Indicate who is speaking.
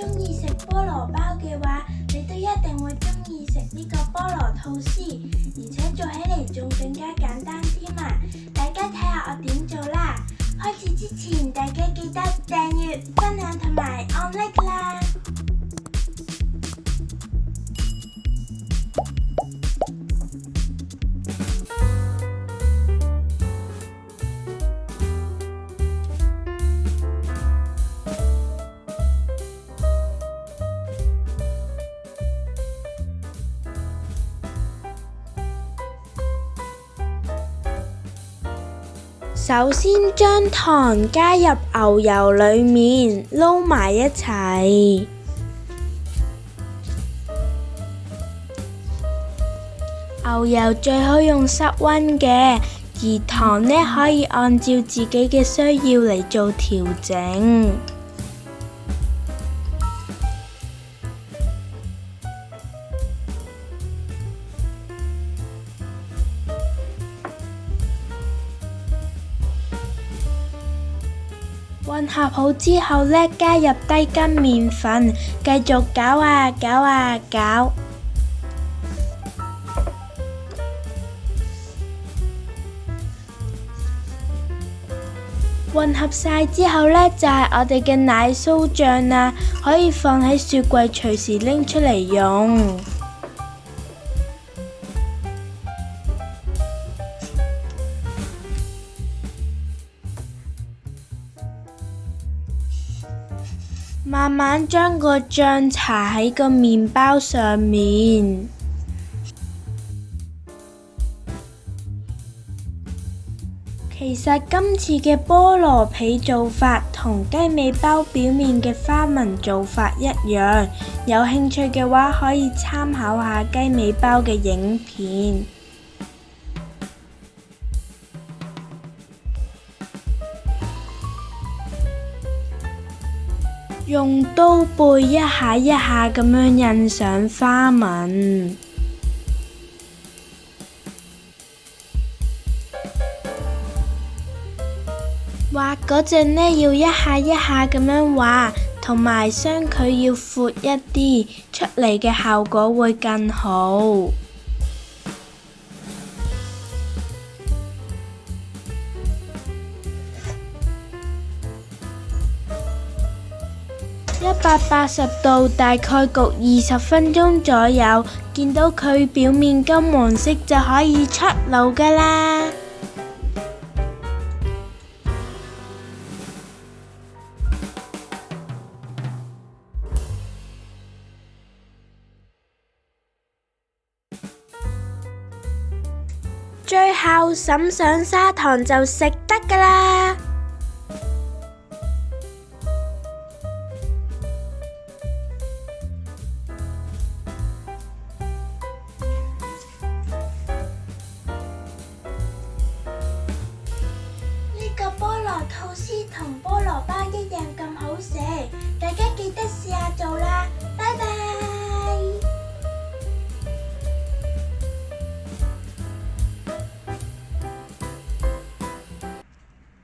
Speaker 1: 中意食菠蘿包嘅話，你都一定會中意食呢個菠蘿吐司，而且做起嚟仲更加簡單添啊！大家睇下我點做啦！開始之前，大家記得訂閱、分享同埋按 like 啦！首先將糖加入牛油裡面，撈埋一齊。牛油最好用室溫嘅，而糖呢可以按照自己嘅需要嚟做調整。混合好之後呢，加入低筋麵粉，繼續攪啊攪啊攪。混合晒之後呢，就係我哋嘅奶酥醬啦，可以放喺雪櫃隨時拎出嚟用。慢慢將個醬搽喺個麵包上面。其實今次嘅菠蘿皮做法同雞尾包表面嘅花紋做法一樣，有興趣嘅話可以參考下雞尾包嘅影片。用刀背一下一下咁樣印上花紋。畫嗰陣呢，要一下一下咁樣畫，同埋雙距要闊一啲，出嚟嘅效果會更好。180度大概焗20分鐘左右，見到佢表面金黃色就可以出爐㗎啦。最後灑上砂糖就食得㗎啦。呢個菠蘿吐司同菠蘿包